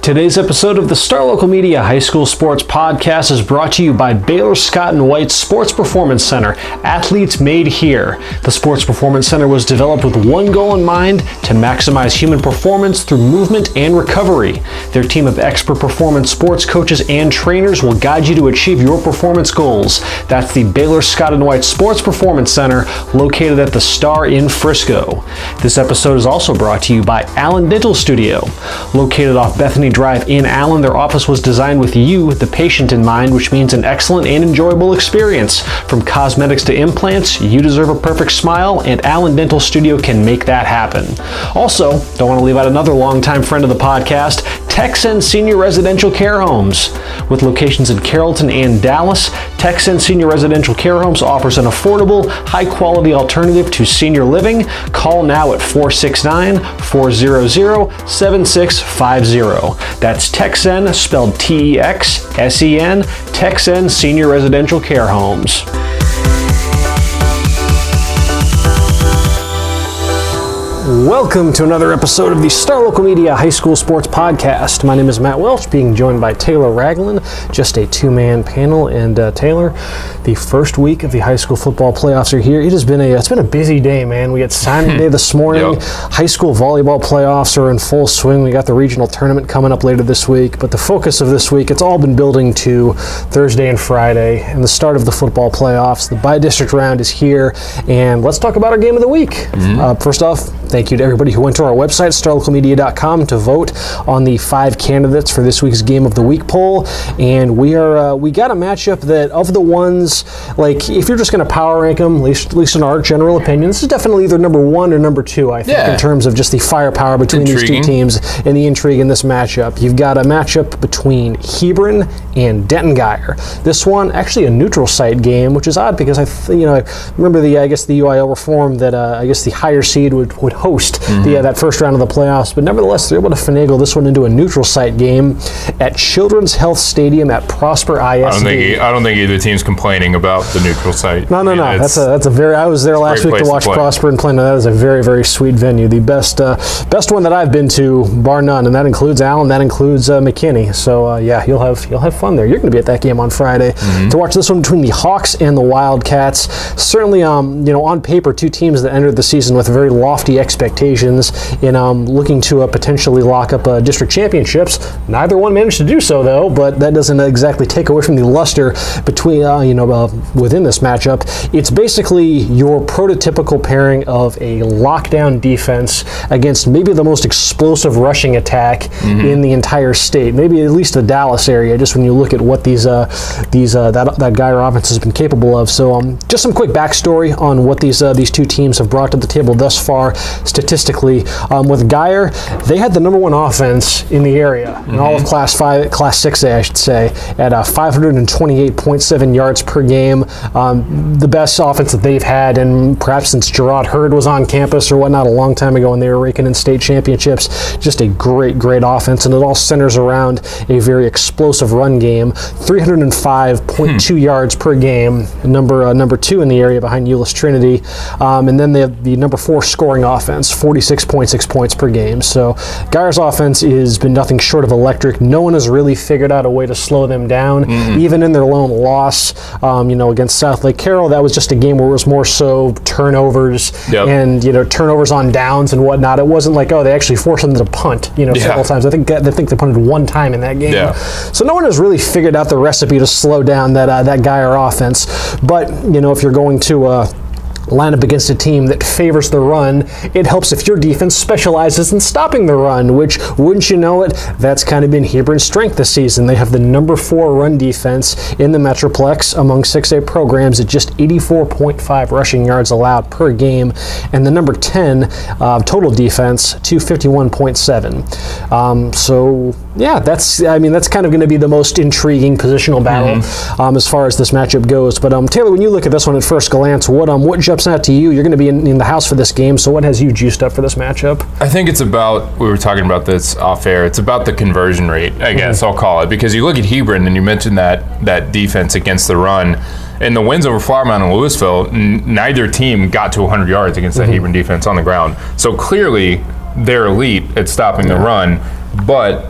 Today's episode of the Star Local Media High School Sports Podcast is brought to you by Baylor Scott & White Sports Performance Center, athletes made here. The Sports Performance Center was developed with one goal in mind: to maximize human performance through movement and recovery. Their team of expert performance sports coaches and trainers will guide you to achieve your performance goals. That's the Baylor Scott & White Sports Performance Center, located at the Star in Frisco. This episode is also brought to you by Allen Dental Studio. Located off Bethany Drive in Allen, their office was designed with you, the patient, in mind, which means an excellent and enjoyable experience. From cosmetics to implants, you deserve a perfect smile, and Allen Dental Studio can make that happen. Also, don't want to leave out another longtime friend of the podcast, Texan Senior Residential Care Homes. With locations in Carrollton and Dallas, Texan Senior Residential Care Homes offers an affordable, high-quality alternative to senior living. Call now at 469-400-7650. That's Texan, spelled T-E-X-S-E-N, Texan Senior Residential Care Homes. Welcome to another episode of the Star Local Media High School Sports Podcast. My name is Matt Welch, being joined by Taylor Raglin, just a two-man panel. And Taylor, the first week of the high school football playoffs are here. It's been a busy day, man. We had signing day this morning. Yep. High school volleyball playoffs are in full swing. We got the regional tournament coming up later this week. But the focus of this week, it's all been building to Thursday and Friday and the start of the football playoffs. The bi-district round is here, and let's talk about our game of the week. First off, thank you to everybody who went to our website, starlocalmedia.com, to vote on the 5 candidates for this week's Game of the Week poll. And we got a matchup that, of the ones, like, if you're just going to power rank them, at least in our general opinion, this is definitely either number 1 or number 2, I think, in terms of just the firepower between these two teams and the intrigue in this matchup. You've got a matchup between Hebron and Denton Guyer. This one, actually a neutral site game, which is odd because I remember the UIL reform that I guess the higher seed would host that first round of the playoffs, but nevertheless they're able to finagle this one into a neutral site game at Children's Health Stadium at Prosper ISD. I don't think either team's complaining about the neutral site. No. That's a very. I was there last week to watch Prosper and play. That is a very, very sweet venue. The best one that I've been to, bar none, and that includes Allen. That includes McKinney. So you'll have fun there. You're going to be at that game on Friday to watch this one between the Hawks and the Wildcats. Certainly, on paper, two teams that entered the season with very lofty expectations in looking to potentially lock up district championships. Neither one managed to do so, though, but that doesn't exactly take away from the luster between within this matchup. It's basically your prototypical pairing of a lockdown defense against maybe the most explosive rushing attack in the entire state, maybe at least the Dallas area, just when you look at what that Guyer offense has been capable of. So just some quick backstory on what these two teams have brought to the table thus far. Statistically, with Guyer, they had the number 1 offense in the area in all of Class 6A, I should say, at 528.7 yards per game. The best offense that they've had, and perhaps since Gerard Hurd was on campus or whatnot a long time ago when they were raking in state championships. Just a great offense, and it all centers around a very explosive run game. 305.2 yards per game, number 2 in the area behind Euless Trinity, and then they have the number 4 scoring offense, 46.6 points per game. So Guyer's offense has been nothing short of electric. No one has really figured out a way to slow them down, even in their lone loss against Southlake Carroll. That was just a game where it was more so turnovers and turnovers on downs and whatnot. It wasn't like, they actually forced them to punt several times. I think they punted 1 time in that game. So no one has really figured out the recipe to slow down that Guyer offense. But if you're going to line up against a team that favors the run, it helps if your defense specializes in stopping the run, which, wouldn't you know it, that's kind of been Hebron's strength this season. They have the number 4 run defense in the Metroplex among 6A programs at just 84.5 rushing yards allowed per game, and the number 10 total defense, 251.7. That's kind of going to be the most intriguing positional battle as far as this matchup goes. But Taylor, when you look at this one at first glance, what jumps out to you? You're going to be in the house for this game, so what has you juiced up for this matchup? I think it's about, we were talking about this off air, it's about the conversion rate, I guess I'll call it, because you look at Hebron and you mentioned that defense against the run. In the wins over Flower Mound and Lewisville, neither team got to 100 yards against that Hebron defense on the ground. So clearly, they're elite at stopping the run, but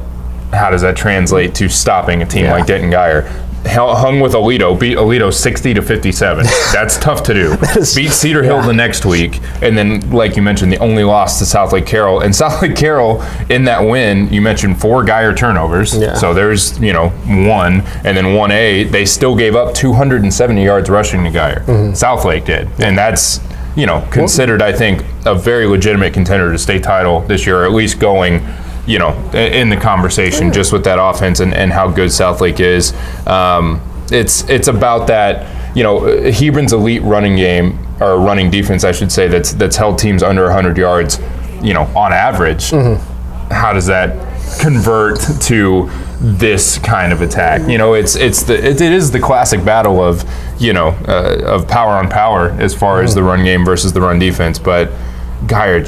how does that translate to stopping a team like Denton Guyer? Hung with Aledo, beat Aledo 60-57. That's tough to do. Beat Cedar Hill the next week, and then, like you mentioned, the only loss to Southlake Carroll. And Southlake Carroll, in that win, you mentioned 4 Guyer turnovers. Yeah. So there's, 1, and then 1A. They still gave up 270 yards rushing to Guyer. Southlake did, and that's considered, I think, a very legitimate contender to state title this year, or at least going in the conversation just with that offense and how good Southlake is. It's about that, Hebron's elite running game, or running defense, I should say, that's held teams under 100 yards, on average. How does that convert to this kind of attack? It is the classic battle of, of power on power as far as the run game versus the run defense, but Guyer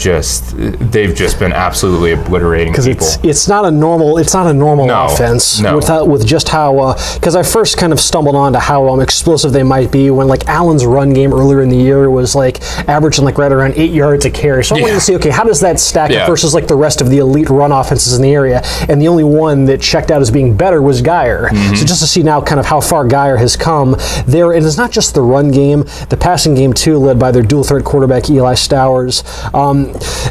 they've just been absolutely obliterating people. Because it's not a normal offense with just how, because I first kind of stumbled on to how explosive they might be when Allen's run game earlier in the year was averaging right around 8 yards a carry. So I wanted to see, okay, how does that stack up versus the rest of the elite run offenses in the area? And the only one that checked out as being better was Guyer. So just to see now kind of how far Guyer has come there, and it's not just the run game, the passing game too, led by their dual threat quarterback Eli Stowers.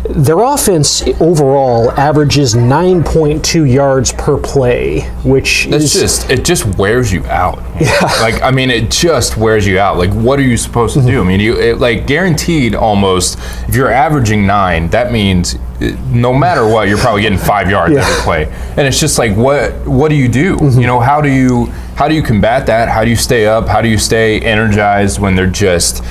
Their offense overall averages 9.2 yards per play, which it just wears you out. It just wears you out. What are you supposed to do? I mean, you guaranteed almost, if you're averaging 9, that means no matter what, you're probably getting 5 yards every play. And it's just what do you do? How do you combat that? How do you stay up? How do you stay energized when they're just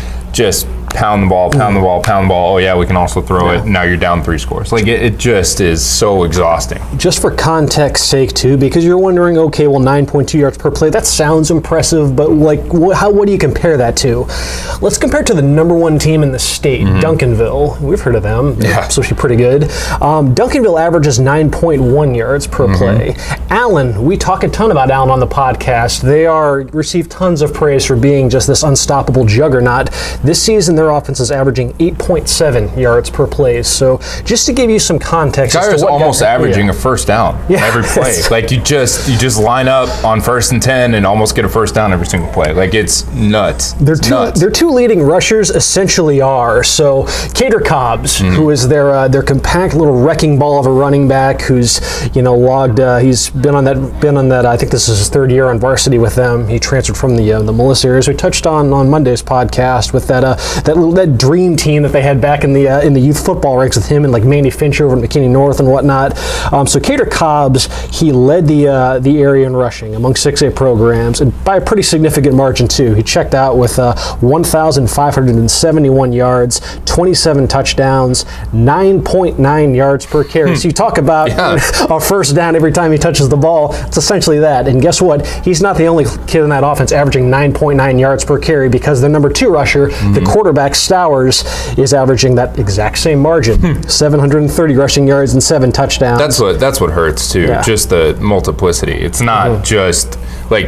pound the ball, pound the ball, pound the ball. Oh yeah, we can also throw it. Now you're down 3 scores. It just is so exhausting. Just for context's sake too, because you're wondering, okay, well, 9.2 yards per play, that sounds impressive, but what do you compare that to? Let's compare it to the number 1 team in the state, Duncanville. We've heard of them. They're supposed to be pretty good. Duncanville averages 9.1 yards per play. Allen, we talk a ton about Allen on the podcast. They receive tons of praise for being just this unstoppable juggernaut. This season, their offense is averaging 8.7 yards per play. So just to give you some context, Guyer's almost averaging a first down every play. You just line up on 1st and 10 and almost get a first down every single play. It's nuts. Their 2 leading rushers essentially are Cater Cobbs, who is their compact little wrecking ball of a running back, who's logged. He's been on that. I think this is his 3rd year on varsity with them. He transferred from the Melissa areas. We touched on Monday's podcast with that dream team that they had back in the youth football ranks with him and Mandy Fincher over at McKinney North and whatnot. So Cater Cobbs, he led the area in rushing among 6A programs, and by a pretty significant margin too. He checked out with 1,571 yards, 27 touchdowns, 9.9 yards per carry. So you talk about a first down every time he touches the ball. It's essentially that. And guess what? He's not the only kid in that offense averaging 9.9 yards per carry, because their number 2 rusher, the quarterback Stowers, is averaging that exact same margin, 730 rushing yards and 7 touchdowns. That's what hurts too. Just the multiplicity. It's not just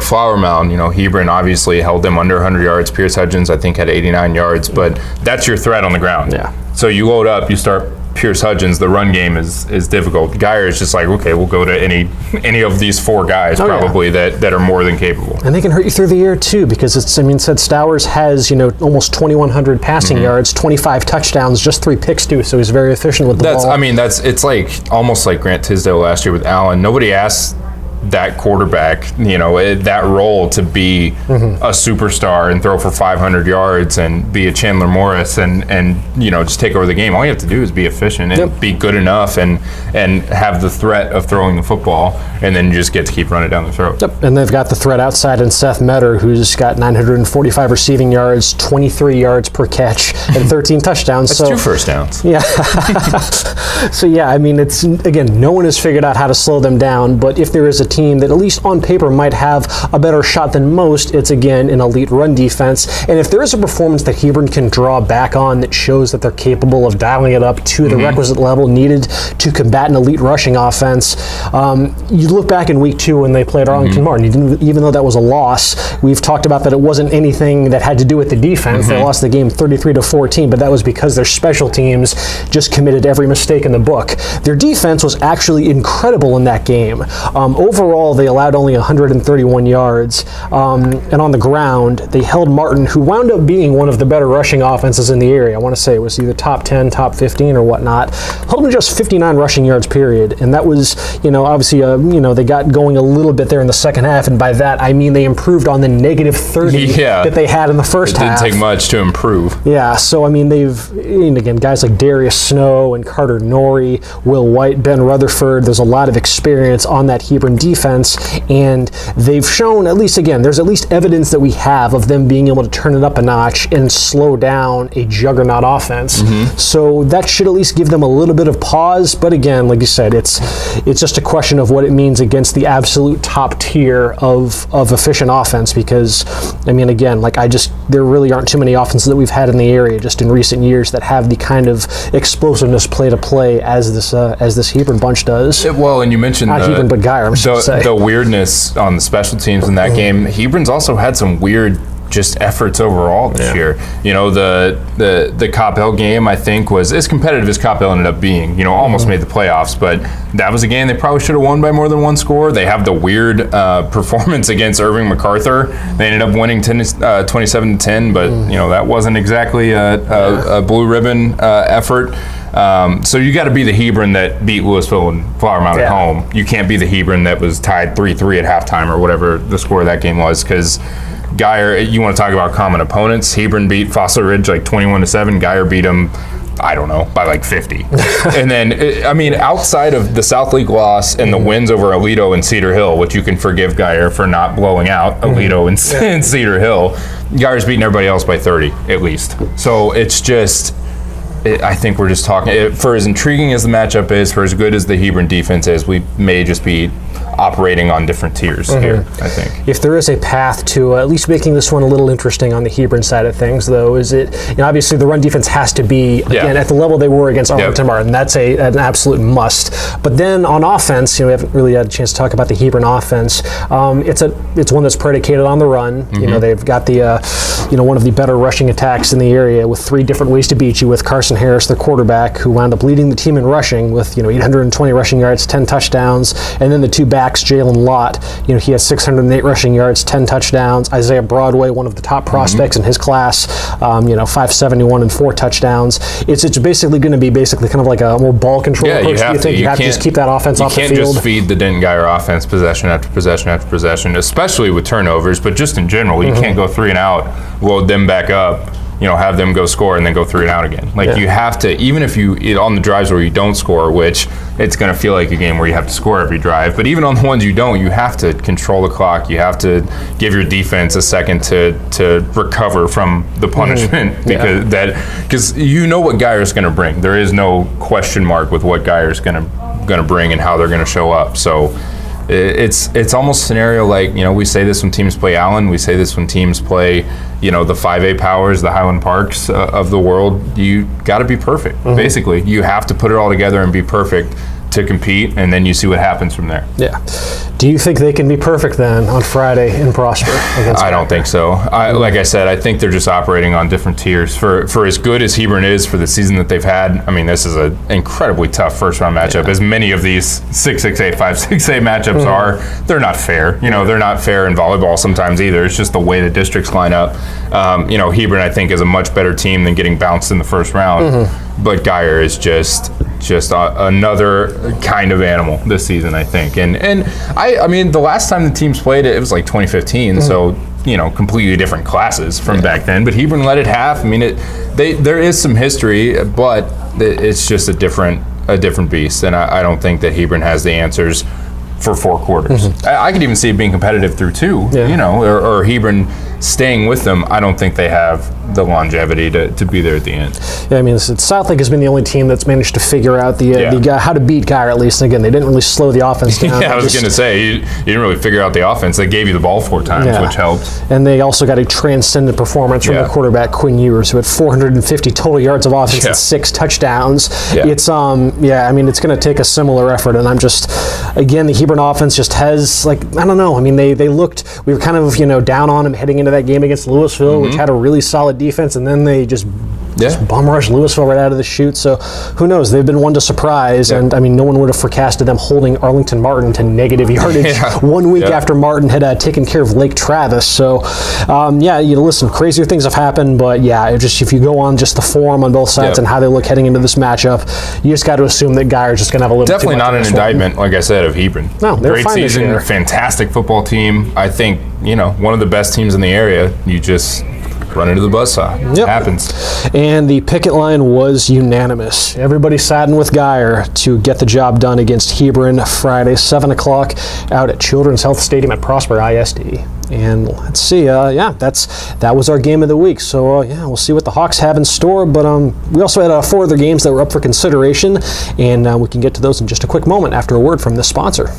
Flower Mound. Hebron obviously held them under 100 yards. Pierce Hudgens, I think, had 89 yards, but that's your threat on the ground. So you load up, you start Pierce Hudgens, the run game is difficult. Guyer is just okay, we'll go to any of these 4 guys that are more than capable. And they can hurt you through the air too, because Stowers has almost 2,100 passing yards, 25 touchdowns, just 3 picks too. So he's very efficient with the ball. It's almost like Grant Tisdale last year with Allen. Nobody asked that quarterback, that role to be a superstar and throw for 500 yards and be a Chandler Morris and just take over the game. All you have to do is be efficient and be good enough and have the threat of throwing the football, and then you just get to keep running down the throat. And they've got the threat outside in Seth Metter, who's got 945 receiving yards, 23 yards per catch, and 13 touchdowns. That's 2 first downs. Yeah. So it's, again, no one has figured out how to slow them down, but if there is a team that at least on paper might have a better shot than most, it's again an elite run defense. And if there is a performance that Hebron can draw back on that shows that they're capable of dialing it up to the requisite level needed to combat an elite rushing offense, you look back in week 2 when they played Arlington Martin, even though that was a loss, we've talked about that it wasn't anything that had to do with the defense. They lost the game 33-14, but that was because their special teams just committed every mistake in the book. Their defense was actually incredible in that game. Overall, they allowed only 131 yards, and on the ground, they held Martin, who wound up being one of the better rushing offenses in the area. I want to say it was either top 10, top 15, or whatnot. Held them just 59 rushing yards, period. And that was, obviously, they got going a little bit there in the second half, and by that, I mean they improved on the negative 30 that they had in the first half. It didn't take much to improve. Yeah, so, I mean, again, guys like Darius Snow and Carter Norrie, Will White, Ben Rutherford, there's a lot of experience on that Hebron defense, and they've shown, at least, again, there's at least evidence that we have of them being able to turn it up a notch and slow down a juggernaut offense. So that should at least give them a little bit of pause, but again, like you said, it's just a question of what it means against the absolute top tier of efficient offense, because, I mean, again, there really aren't too many offenses that we've had in the area just in recent years that have the kind of explosiveness play to play as this Hebron bunch does. Well, and you mentioned not Hebron, but Guyer, the weirdness on the special teams in that game. Hebron's also had some weird just efforts overall this year. The Coppell game, I think, was as competitive as Coppell ended up being. Almost made the playoffs, but that was a game they probably should have won by more than one score. They have the weird performance against Irving MacArthur. They ended up winning 27-10, but that wasn't exactly a blue ribbon effort. So you got to be the Hebron that beat Lewisville and Flower Mound at home. You can't be the Hebron that was tied 3-3 at halftime or whatever the score of that game was, because Guyer, you want to talk about common opponents. Hebron beat Fossil Ridge 21-7. Guyer beat them, I don't know, by 50. And then, outside of the Southlake loss and the wins over Aledo and Cedar Hill, which you can forgive Guyer for not blowing out Aledo and Cedar Hill, Guyer's beating everybody else by 30 at least. So it's just, I think we're just talking, for as intriguing as the matchup is, for as good as the Hebron defense is, we may just be operating on different tiers here, I think. If there is a path to at least making this one a little interesting on the Hebron side of things, though, is it, obviously the run defense has to be, again, at the level they were against Arlington Martin. That's an absolute must. But then on offense, we haven't really had a chance to talk about the Hebron offense. It's one that's predicated on the run. They've got the, one of the better rushing attacks in the area with 3 different ways to beat you, with Carson Harris, their quarterback, who wound up leading the team in rushing with, 820 rushing yards, 10 touchdowns, and then the 2 backs, Jalen Lott, he has 608 rushing yards, 10 touchdowns. Isaiah Broadway, one of the top prospects in his class, 571 and 4 touchdowns. It's basically going to be kind of like a more ball control approach. You have to just keep that offense off the field. You can't just feed the Denton Guyer offense possession after possession after possession, especially with turnovers, but just in general, you can't go 3 and out, load them back up, have them go score and then go 3 and out again. You have to, even if on the drives where you don't score, which it's going to feel like a game where you have to score every drive, but even on the ones you don't, you have to control the clock. You have to give your defense a second to recover from the punishment, because what Guyer's going to bring. There is no question mark with what Guyer's going to bring and how they're going to show up. So it's almost a scenario like, we say this when teams play Allen, we say this when teams play, the 5A powers, the Highland Parks of the world. You got to be perfect. Basically, you have to put it all together and be perfect to compete, and then you see what happens from there. Yeah. Do you think they can be perfect then on Friday in Prosper against I don't think so. Like I said, I think they're just operating on different tiers. For as good as Hebron is for the season that they've had, this is an incredibly tough first-round matchup. As many of these 6-6A, 5-6A matchups are, they're not fair. They're not fair in volleyball sometimes either. It's just the way the districts line up. Hebron, I think, is a much better team than getting bounced in the first round. But Guyer is just another kind of animal this season, I think. And the last time the teams played it was 2015, so completely different classes from back then. But Hebron led it half. There is some history, but it's just a different beast. And I don't think that Hebron has the answers for 4 quarters. I could even see it being competitive through 2, or Hebron staying with them. I don't think they have the longevity to be there at the end. Yeah, I mean, Southlake has been the only team that's managed to figure out the guy, how to beat Guyer at least. And again, they didn't really slow the offense down. Yeah, I was going to say, you didn't really figure out the offense. They gave you the ball 4 times, which helped. And they also got a transcendent performance from their quarterback, Quinn Ewers, who had 450 total yards of offense and 6 touchdowns. Yeah. It's, I mean, it's going to take a similar effort. And I'm just, again, the Hebron offense just has, like, I don't know. I mean, they looked, we were kind of, down on them heading into that game against Lewisville, which had a really solid defense, and then they just bum rushed Lewisville right out of the chute. So who knows? They've been one to surprise, and I mean, no one would have forecasted them holding Arlington Martin to negative yardage 1 week after Martin had taken care of Lake Travis. So, listen, crazier things have happened, but if you go on just the form on both sides and how they look heading into this matchup, you just got to assume that Guyer's just going to have a little. Definitely not an indictment, like I said, of Hebron. No, they're great fine season, this year. Fantastic football team. I think one of the best teams in the area. You just run into the buzzsaw. It happens. And the picket line was unanimous. Everybody siding with Guyer to get the job done against Hebron Friday, 7 o'clock out at Children's Health Stadium at Prosper ISD. And let's see, that was our game of the week. So, we'll see what the Hawks have in store. But we also had 4 other games that were up for consideration, and we can get to those in just a quick moment after a word from this sponsor.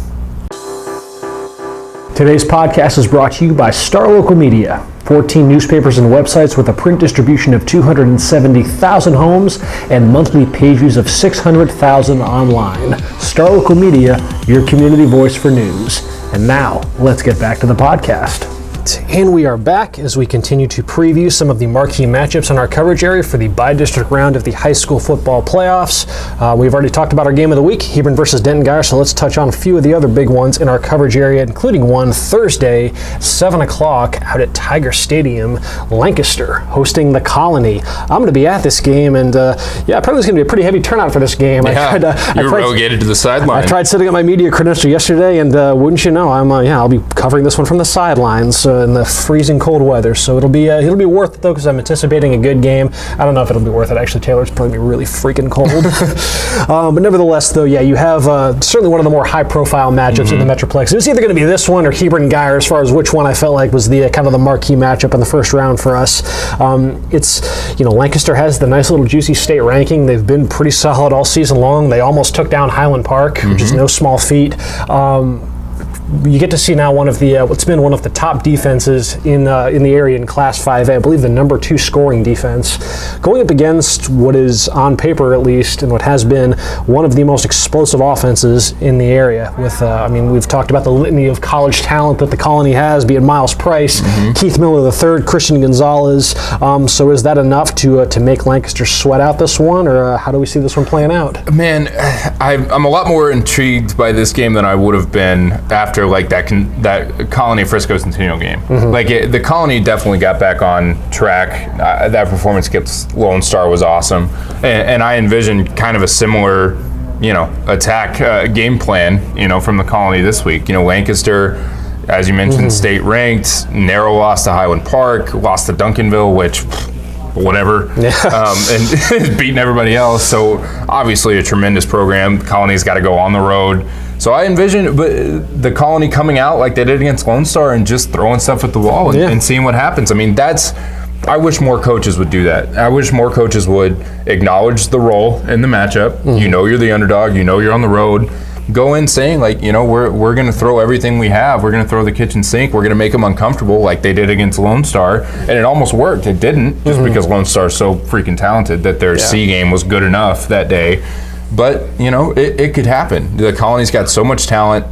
Today's podcast is brought to you by Star Local Media. 14 newspapers and websites with a print distribution of 270,000 homes and monthly page views of 600,000 online. Star Local Media, your community voice for news. And now, let's get back to the podcast. And we are back as we continue to preview some of the marquee matchups in our coverage area for the bi-district round of the high school football playoffs. We've already talked about our game of the week, Hebron versus Denton Guyer, so let's touch on a few of the other big ones in our coverage area, including one Thursday, 7 o'clock out at Tiger Stadium, Lancaster, hosting the Colony. I'm going to be at this game, and probably it's going to be a pretty heavy turnout for this game. Yeah, you're relegated to the sideline. I tried setting up my media credential yesterday, and wouldn't you know, I'll be covering this one from the sidelines. In the freezing cold weather, so it'll be worth it though, because I'm anticipating a good game. I don't know if it'll be worth it actually, Taylor. It's probably really freaking cold. But nevertheless, though, you have certainly one of the more high-profile matchups in the Metroplex. It was either going to be this one or Hebron Guyer, as far as which one I felt like was the kind of the marquee matchup in the first round for us. It's Lancaster has the nice little juicy state ranking. They've been pretty solid all season long. They almost took down Highland Park, which is no small feat. You get to see now one of the what's been one of the top defenses in the area in Class 5A. I believe the number 2 scoring defense, going up against what is on paper at least, and what has been one of the most explosive offenses in the area. With we've talked about the litany of college talent that the Colony has, be it Miles Price, Keith Miller III, Christian Gonzalez. So is that enough to make Lancaster sweat out this one, or how do we see this one playing out? Man, I'm a lot more intrigued by this game than I would have been after like that Colony Frisco Centennial game. The Colony definitely got back on track. That performance against Lone Star was awesome, and I envisioned kind of a similar attack game plan from the Colony this week. Lancaster, as you mentioned, state ranked, narrow loss to Highland Park, lost to Duncanville, which whatever, and beating everybody else. So obviously a tremendous program. Colony's got to go on the road. So I envision the Colony coming out like they did against Lone Star and just throwing stuff at the wall and seeing what happens. I mean, I wish more coaches would do that. I wish more coaches would acknowledge the role in the matchup. You're the underdog. You're on the road. Go in saying, we're going to throw everything we have. We're going to throw the kitchen sink. We're going to make them uncomfortable like they did against Lone Star. And it almost worked. It didn't, just because Lone Star is so freaking talented that their C game was good enough that day. But, it could happen. The Colony's got so much talent.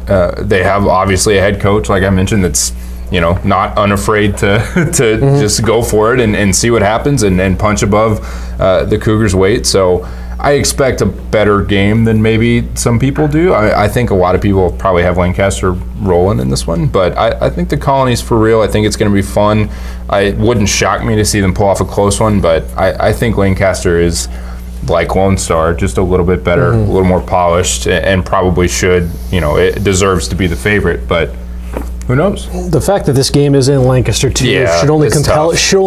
They have, obviously, a head coach, like I mentioned, that's, not unafraid to just go for it and see what happens and punch above the Cougars' weight. So I expect a better game than maybe some people do. I think a lot of people probably have Lancaster rolling in this one, but I think the Colony's for real. I think it's going to be fun. It wouldn't shock me to see them pull off a close one, but I think Lancaster is like Lone Star, just a little bit better, a little more polished, and probably should, it deserves to be the favorite. But Who knows? The fact that this game is in Lancaster too should only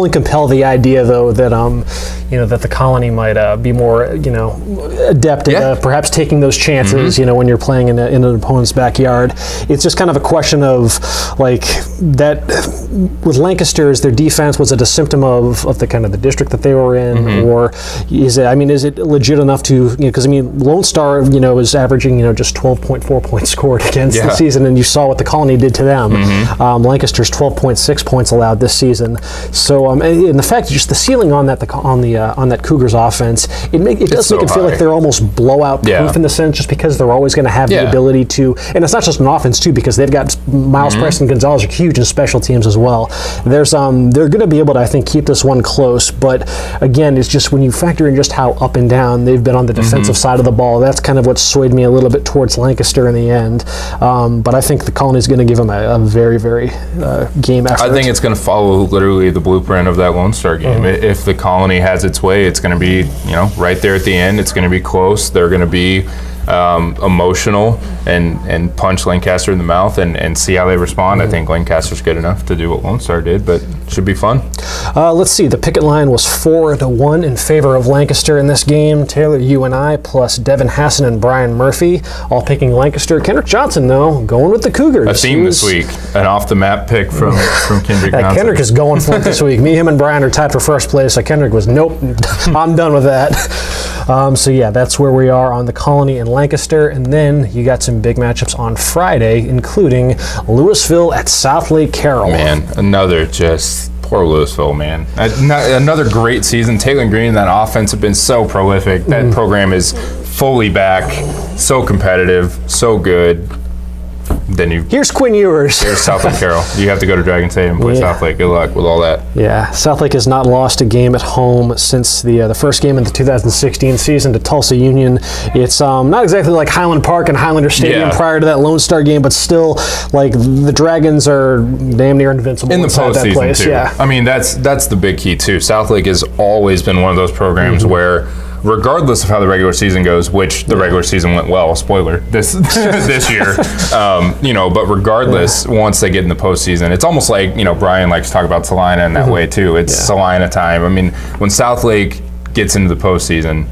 compel the idea, though, that that the Colony might be more adept at perhaps taking those chances. When you're playing in an opponent's backyard, it's just kind of a question of like that. With Lancaster's, their defense, was it a symptom of the kind of the district that they were in, or is it legit enough to because Lone Star is averaging just 12.4 points scored against the season, and you saw what the Colony did to them. Lancaster's 12.6 points allowed this season. So, and the fact just the ceiling on that on that Cougars offense, it does make it feel like they're almost blowout proof in the sense, just because they're always going to have the ability to, and it's not just an offense too, because they've got Miles Preston Gonzalez are huge in special teams as well. They're going to be able to, I think, keep this one close. But again, it's just when you factor in just how up and down they've been on the defensive side of the ball, that's kind of what swayed me a little bit towards Lancaster in the end. But I think the Colony's going to give them a very, very game effort. I think it's going to follow literally the blueprint of that Lone Star game. If the Colony has its way, it's going to be right there at the end. It's going to be close. They're going to be emotional and punch Lancaster in the mouth and see how they respond. I think Lancaster's good enough to do what Lone Star did, but it should be fun. Let's see. The picket line was 4-1 in favor of Lancaster in this game. Taylor, you and I, plus Devin Hassan and Brian Murphy, all picking Lancaster. Kendrick Johnson, though, going with the Cougars. A theme this week. An off-the-map pick from Kendrick Johnson. Kendrick is going for it this week. Me, him, and Brian are tied for first place. Kendrick was, nope, I'm done with that. So yeah, that's where we are on the Colony and Lancaster. And then you got some big matchups on Friday, including Lewisville at Southlake Carroll. Man, another just poor Lewisville, man. Another great season. Taylor Green and that offense have been so prolific. That program is fully back, so competitive, so good. Then here's Quinn Ewers. Here's Southlake Carroll. You have to go to Dragon Stadium and play Southlake. Good luck with all that. Yeah, Southlake has not lost a game at home since the first game in the 2016 season to Tulsa Union. It's not exactly like Highland Park and Highlander Stadium prior to that Lone Star game, but still, like, the Dragons are damn near invincible in the postseason too. Yeah, I mean that's the big key too. Southlake has always been one of those programs where, regardless of how the regular season goes, which the regular season went well, spoiler, this year, but regardless, once they get in the postseason, it's almost like, Brian likes to talk about Salina in that way too. It's Salina time. I mean, when Southlake gets into the postseason,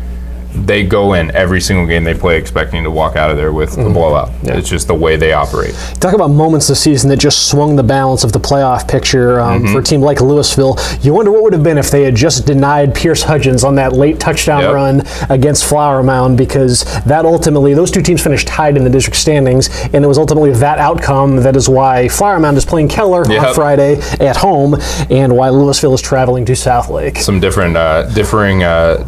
they go in every single game they play expecting to walk out of there with a blowout. Yeah. It's just the way they operate. Talk about moments this season that just swung the balance of the playoff picture for a team like Lewisville. You wonder what would have been if they had just denied Pierce Hudgens on that late touchdown run against Flower Mound, because that ultimately, those two teams finished tied in the district standings, and it was ultimately that outcome that is why Flower Mound is playing Keller on Friday at home, and why Lewisville is traveling to Southlake. Some differing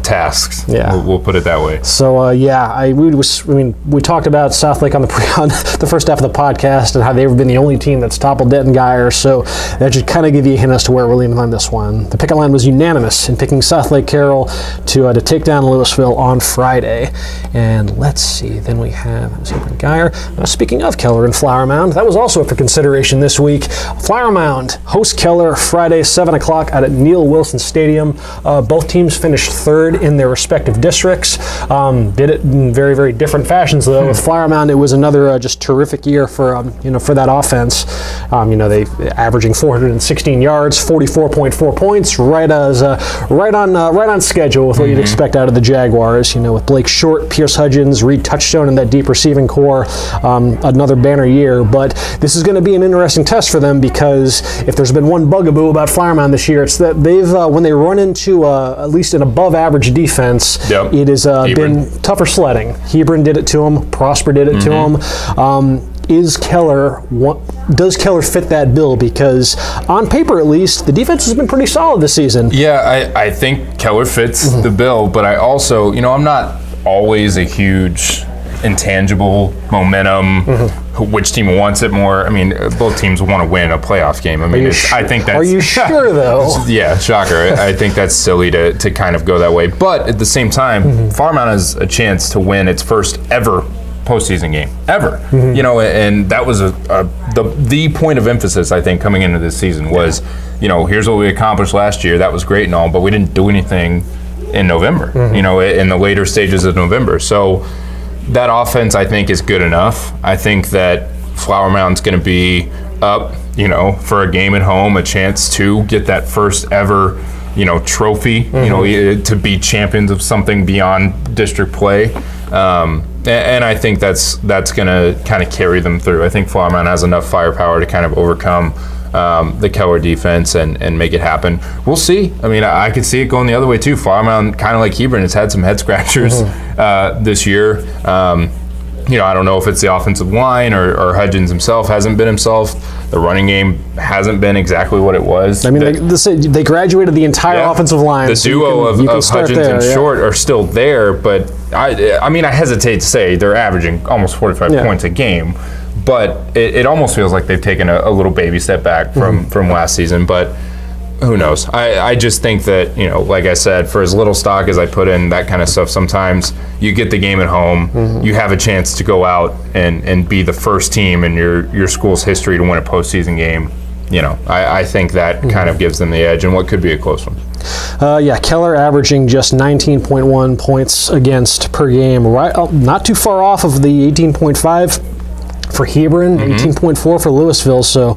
tasks. Yeah. We'll put it that way. So we talked about Southlake on the first half of the podcast and how they've been the only team that's toppled Denton Guyer. So that should kind of give you a hint as to where we're leaning on this one. The picket line was unanimous in picking Southlake Carroll to take down Lewisville on Friday. And let's see, then we have Denton Guyer. Speaking of Keller and Flower Mound, that was also up for consideration this week. Flower Mound hosts Keller Friday 7:00 out at Neil Wilson Stadium. Both teams finished third in their respective districts. Did it in very, very different fashions, though. With Flower Mound, it was another just terrific year for that offense. They averaging 416 yards, 44.4 points, right on schedule with what you'd expect out of the Jaguars. With Blake Short, Pierce Hudgens, Reed Touchstone, and that deep receiving core, another banner year. But this is going to be an interesting test for them, because if there's been one bugaboo about Flower Mound this year, it's that they've when they run into at least an above-average defense, it has been tougher sledding. Hebron did it to him. Prosper did it to him. Does Keller fit that bill? Because on paper, at least, the defense has been pretty solid this season. Yeah, I think Keller fits the bill, but I also, I'm not always a huge intangible momentum. Which team wants it more? I mean, both teams want to win a playoff game. I mean, I think that's... Are you sure, though? Yeah, shocker. I think that's silly to kind of go that way. But at the same time, Flower Mound has a chance to win its first ever postseason game, ever. And that was the point of emphasis, I think, coming into this season was, here's what we accomplished last year. That was great and all, but we didn't do anything in November, in the later stages of November. So that offense, I think, is good enough. I think that Flower Mound's going to be up, for a game at home, a chance to get that first ever, trophy, to be champions of something beyond district play. And I think that's going to kind of carry them through. I think Flower Mound has enough firepower to kind of overcome the Keller defense and make it happen. We'll see. I mean, I could see it going the other way too. Flower Mound, kind of like Hebron, has had some head scratchers this year. I don't know if it's the offensive line or Hudgens himself hasn't been himself. The running game hasn't been exactly what it was. I mean, they graduated the entire offensive line. The duo of Hudgens and Short are still there, but I mean, I hesitate to say they're averaging almost 45 points a game, but it almost feels like they've taken a little baby step back from last season, but who knows? I just think that, like I said, for as little stock as I put in that kind of stuff, sometimes you get the game at home, you have a chance to go out and be the first team in your school's history to win a postseason game. I think that kind of gives them the edge in what could be a close one. Keller averaging just 19.1 points against per game, right? Not too far off of the 18.5 for Hebron, 18.4 for Lewisville. So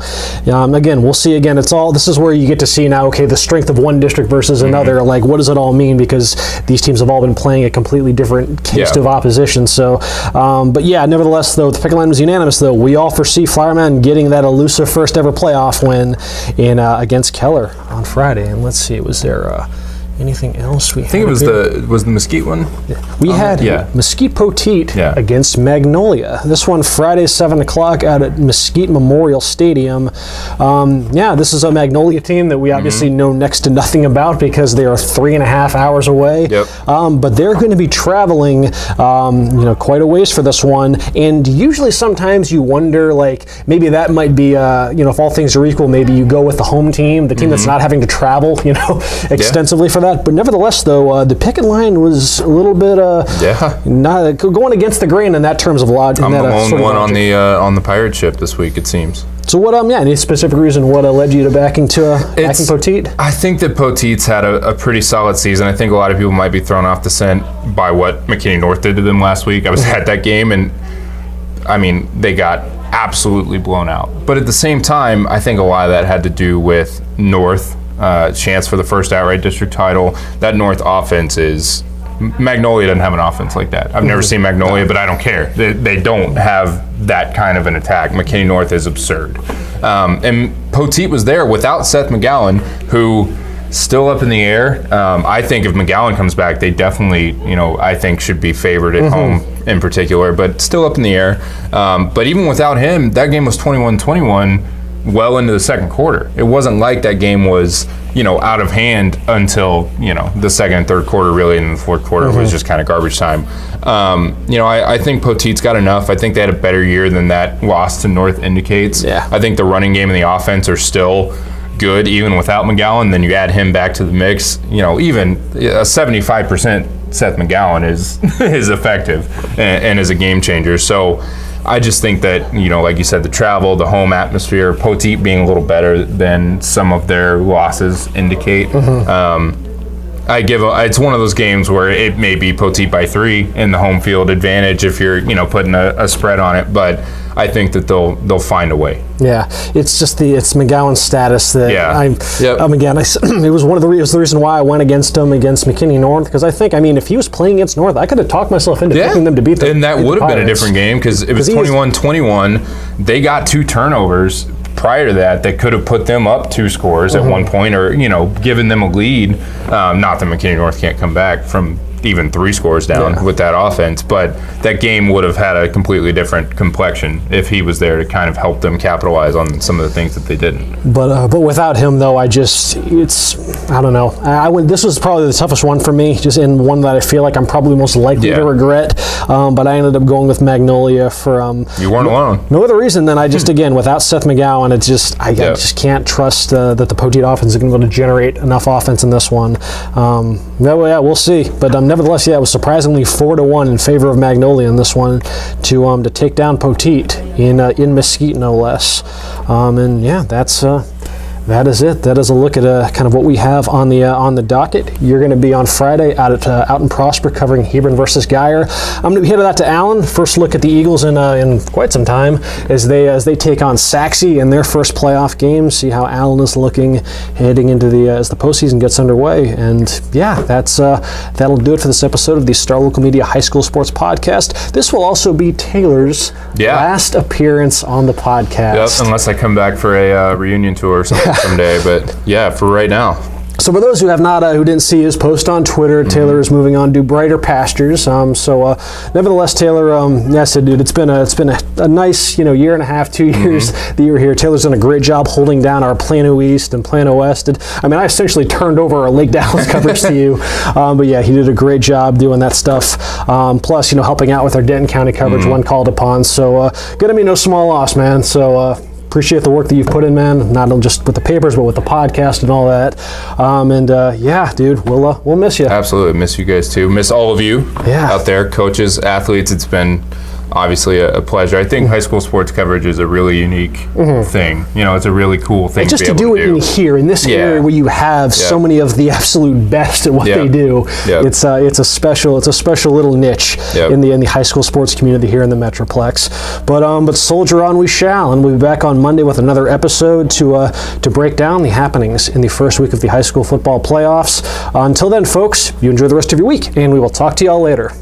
again, we'll see. Again, this is where you get to see now, okay, the strength of one district versus another. Like, what does it all mean? Because these teams have all been playing a completely different cast of opposition. So, but nevertheless, though, the pick line was unanimous. Though we all foresee Flower Mound getting that elusive first ever playoff win against Keller on Friday. And let's see, was there anything else we had? I think it was the Mesquite one. We had Mesquite Poteet against Magnolia. This one Friday, 7 o'clock out at Mesquite Memorial Stadium. This is a Magnolia team that we obviously know next to nothing about because they are 3.5 hours away. But they're going to be traveling, quite a ways for this one. And usually, sometimes you wonder, like, maybe that might be, if all things are equal, maybe you go with the home team, the team that's not having to travel, extensively for that. But nevertheless, though, the picket line was a little bit not going against the grain in that terms of logic. I'm the lone one on the pirate ship this week, it seems. So what? Any specific reason what led you to backing Poteet? I think that Poteet's had a pretty solid season. I think a lot of people might be thrown off the scent by what McKinney North did to them last week. I was at that game, and I mean, they got absolutely blown out. But at the same time, I think a lot of that had to do with North. Chance for the first outright district title. That North offense Magnolia doesn't have an offense like that. I've never seen Magnolia, but I don't care. They don't have that kind of an attack. McKinney North is absurd. And Poteet was there without Seth McGowan, who still up in the air. I think if McGowan comes back, they definitely, I think should be favored at home in particular, but still up in the air. But even without him, that game was 21-21. Well into the second quarter. It wasn't like that game was, out of hand until, the second and third quarter, really, and the fourth quarter was just kind of garbage time. I think Poteet's got enough. I think they had a better year than that loss to North indicates. I think the running game and the offense are still good, even without McGowan. Then you add him back to the mix, even a 75% Seth McGowan is effective and is a game changer. So I just think that, like you said, the travel, the home atmosphere, Poteet being a little better than some of their losses indicate. It's one of those games where it may be Poteet by 3 in the home field advantage if you're, putting a spread on it, but I think that they'll find a way. Yeah, it's just it's McGowan's status that it was one of the reason why I went against him against McKinney North, because I think, if he was playing against North, I could have talked myself into picking them to beat them. And that would have been a different game because it was 21-21. They got 2 turnovers prior to that could have put them up 2 scores at one point, or given them a lead. Not that McKinney North can't come back from even 3 scores down with that offense, but that game would have had a completely different complexion if he was there to kind of help them capitalize on some of the things that they didn't. But without him, though, I don't know. This was probably the toughest one for me, just in one that I feel like I'm probably most likely to regret. But I ended up going with Magnolia for you weren't alone. No other reason than I just again without Seth McGowan, I just can't trust that the Poteet offense is going to be able to generate enough offense in this one. We'll see. But nevertheless, it was surprisingly 4-1 in favor of Magnolia in this one to take down Poteet in Mesquite, no less. That that is it. That is a look at kind of what we have on the docket. You're going to be on Friday out in Prosper covering Hebron versus Guyer. I'm going to be headed out to Allen. First look at the Eagles in quite some time as they take on Saxe in their first playoff game. See how Allen is looking heading into as the postseason gets underway. And yeah, that'll do it for this episode of the Star Local Media High School Sports Podcast. This will also be Taylor's last appearance on the podcast. Yep, unless I come back for a reunion tour or something someday. But yeah, for right now. So for those who who didn't see his post on Twitter, Taylor is moving on to brighter pastures. Nevertheless, Taylor, yes, dude, it's been a nice, year and a half, 2 years that you were here. Taylor's done a great job holding down our Plano East and Plano West. I essentially turned over our Lake Dallas coverage to you, but yeah, he did a great job doing that stuff. Plus, helping out with our Denton County coverage when called upon. So gonna be no small loss, man. So. Appreciate the work that you've put in, man. Not just with the papers, but with the podcast and all that. Yeah, dude, we'll miss you. Absolutely, miss you guys too. Miss all of you out there, coaches, athletes. It's been obviously a pleasure. I think high school sports coverage is a really unique thing. It's a really cool thing. And just to do it in here in this area where you have so many of the absolute best at what they do. It's a special little niche in the high school sports community here in the Metroplex. But soldier on we shall, and we'll be back on Monday with another episode to break down the happenings in the first week of the high school football playoffs. Until then, folks, you enjoy the rest of your week, and we will talk to y'all later.